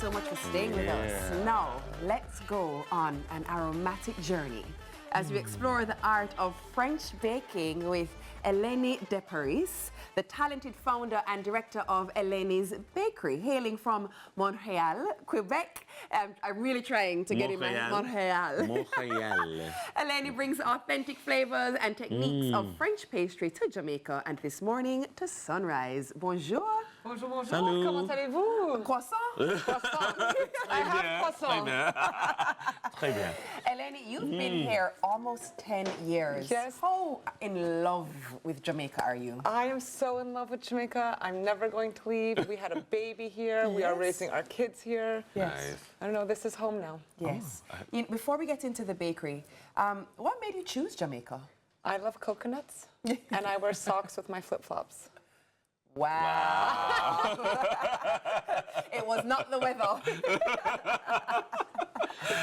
so much for staying with us. Now, let's go on an aromatic journey as we explore the art of French baking with Eleni de Paris, the talented founder and director of Eleni's Bakery, hailing from Montreal, Quebec. I'm really trying to get him in Montreal. Eleni brings authentic flavors and techniques of French pastry to Jamaica and this morning to Sunrise. Bonjour. Bonjour, bonjour. Salut. Comment allez-vous? Croissant? Croissant. I have croissant. Très bien. Eleni, you've been here almost 10 years. Yes. How in love with Jamaica are you? I am so in love with Jamaica. I'm never going to leave. We had a baby here. We are raising our kids here. Yes. Nice. I don't know, this is home now. Yes. Before we get into the bakery, what made you choose Jamaica? I love coconuts, and I wear socks with my flip-flops. Wow. It was not the weather.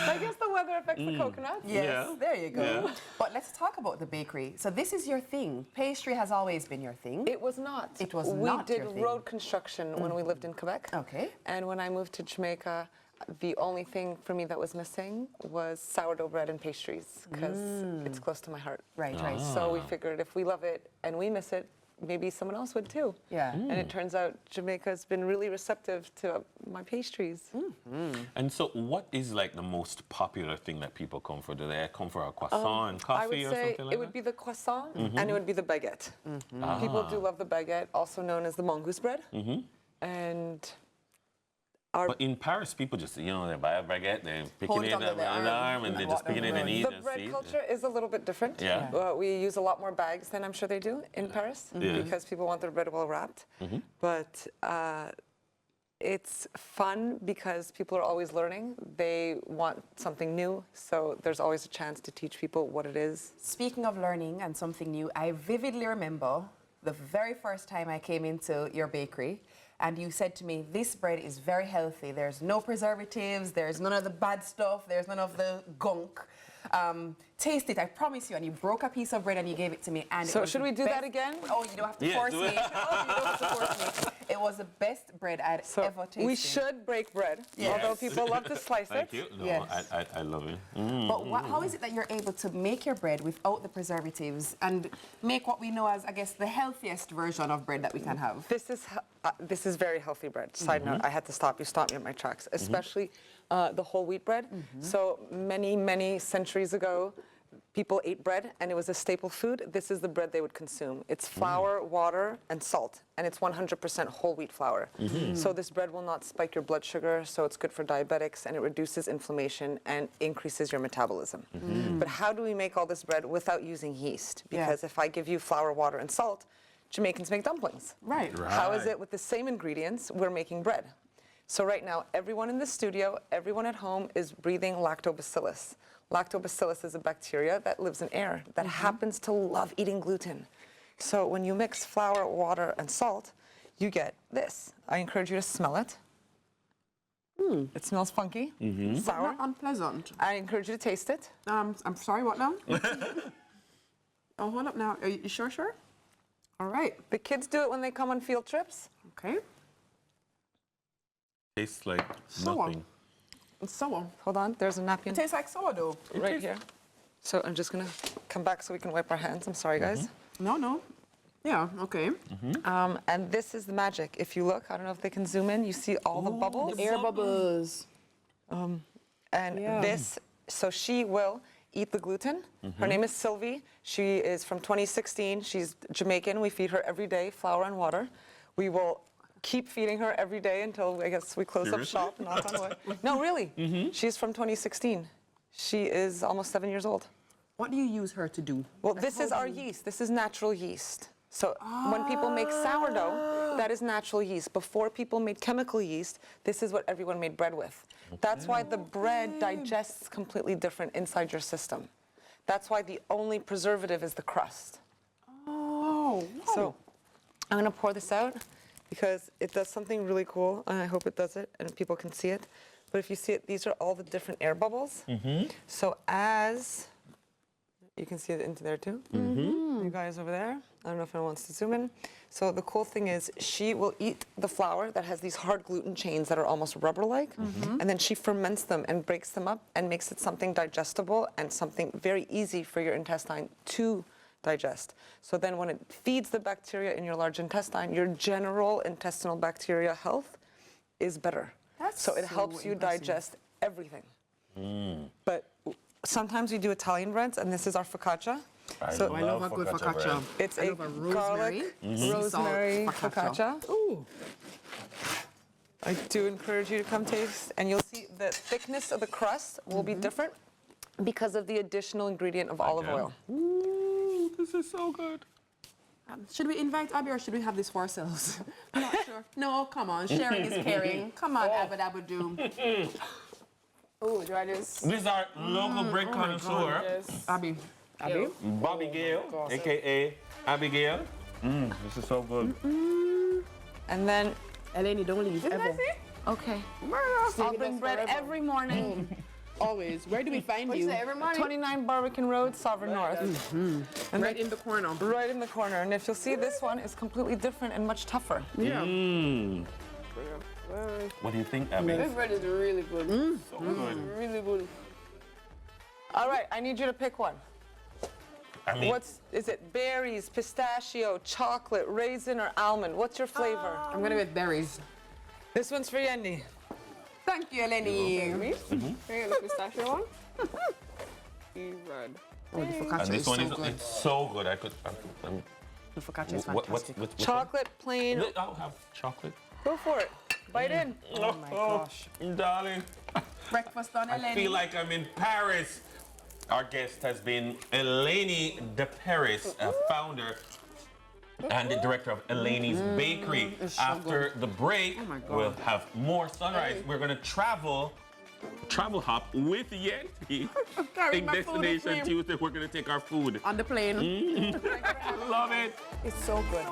I guess the weather affects the coconuts. Yes, Yeah. there you go. Yeah. But let's talk about the bakery. So this is your thing. Pastry has always been your thing. It was not. It was we not did your thing. road construction when we lived in Quebec. Okay. And when I moved to Jamaica, the only thing for me that was missing was sourdough bread and pastries, because it's close to my heart. Right, right. So we figured if we love it and we miss it, maybe someone else would too. Yeah. And it turns out Jamaica's been really receptive to my pastries. And so what is like the most popular thing that people come for? Do they come for a croissant and coffee I would or say something like it would be the croissant and it would be the baguette. People do love the baguette, also known as the mongoose bread. And But in Paris, people just, you know, they buy a baguette, they pick Hold it it in under an their arm arm, and they and just walk pick it down in the and road. eat the and bread see. culture is a little bit different. Yeah. We use a lot more bags than I'm sure they do in Paris Yeah. because people want their bread well wrapped. But it's fun because people are always learning. They want something new, so there's always a chance to teach people what it is. Speaking of learning and something new, I vividly remember the very first time I came into your bakery and you said to me, this bread is very healthy. There's no preservatives, there's none of the bad stuff, there's none of the gunk. Taste it, I promise you. And you broke a piece of bread and you gave it to me. And So it was should the we do best- that again? Oh, you don't have to Yeah, force do me. it. Oh, you don't have to force me. It was the best bread I'd So ever tasted. we should break bread, Yes. although people love to slice Thank it. you. No, Yes. I love it. But how is it that you're able to make your bread without the preservatives and make what we know as, I guess, the healthiest version of bread that we can have? This is very healthy bread. Side note, I had to stop you. Stop me at my tracks, especially the whole wheat bread. So many centuries ago, people ate bread and it was a staple food. This is the bread they would consume. It's flour, water, and salt, and it's 100% whole wheat flour. So this bread will not spike your blood sugar, so it's good for diabetics, and it reduces inflammation and increases your metabolism. But how do we make all this bread without using yeast? Because if I give you flour, water, and salt, Jamaicans make dumplings. Right. How is it with the same ingredients we're making bread? So right now, everyone in the studio, everyone at home is breathing lactobacillus. Lactobacillus is a bacteria that lives in air that happens to love eating gluten. So when you mix flour, water, and salt, you get this. I encourage you to smell it. It smells funky, sour. Not unpleasant. I encourage you to taste it. I'm sorry, what now? Oh, hold up now. Are you sure? All right. The kids do it when they come on field trips. Okay. Tastes like Sour. nothing. It's sour. Hold on, there's a napkin It tastes like sourdough. right here. So I'm just gonna come back so we can wipe our hands. I'm sorry, guys. No. Yeah, okay. And this is the magic. If you look, I don't know if they can zoom in, you see all the bubbles. Air bubbles. And this, so she will eat the gluten. Her name is Sylvie. She is from 2016. She's Jamaican. We feed her every day, flour and water. We will keep feeding her every day until, I guess, we close up Seriously? shop, knock on wood. No, really. She's from 2016. She is almost 7 years old. What do you use her to do? Well, this is our yeast. This is natural yeast. So when people make sourdough, that is natural yeast. Before people made chemical yeast, this is what everyone made bread with. That's why the bread digests completely different inside your system. That's why the only preservative is the crust. Oh, So I'm going to pour this out because it does something really cool, and I hope it does it, and people can see it. But if you see it, these are all the different air bubbles. So as you can see it into there too. you guys over there. I don't know if anyone wants to zoom in. So the cool thing is she will eat the flour that has these hard gluten chains that are almost rubber-like, and then she ferments them and breaks them up and makes it something digestible and something very easy for your intestine to digest. So then when it feeds the bacteria in your large intestine, your general intestinal bacteria health is better. So it helps you digest everything. But sometimes we do Italian breads, and this is our focaccia. I love a good focaccia. bread. It's a garlic, rosemary focaccia. Ooh. I do encourage you to come taste, and you'll see the thickness of the crust will be different because of the additional ingredient of olive oil. Ooh, this is so good. Should we invite Abby or should we have this for ourselves? I'm not sure. No, come on. Sharing is caring. Come on, Abba Dabba Doo. Oh, do I just? This is our local bread connoisseur, Just Abby. Abby? Bobby Gale, aka Abigail. This is so good. And then Eleni, don't leave ever. okay, I'll bring bread every morning. Always. Where do we find What's you? that, every morning? 29 Barbican Road, Sovereign North. And Right in the corner. right in the corner. And if you'll see, this one is completely different and much tougher. Yeah. What do you think, Abby? This bread is really good. So good. Really good. All right, I need you to pick one. I mean, Is it berries, pistachio, chocolate, raisin, or almond? What's your flavor? I'm going to with berries. This one's for Yendi. Thank you, Eleni. Can you get the pistachio one? Bread. Oh, the focaccia and this is one so is good. it's so good. I could. The focaccia is What, fantastic. which Chocolate, plain. one? I'll have chocolate. Go for it. Bite in. Oh my gosh. Darling. Breakfast on Eleni. I feel like I'm in Paris. Our guest has been Eleni de Paris, a founder and the director of Eleni's Bakery. so After the break, my God. we'll have more sunrise. We're going to travel hop with Yeti. Carrying In my food with Destination me. Tuesday, we're going to take our food. On the plane. Love it. It's so good.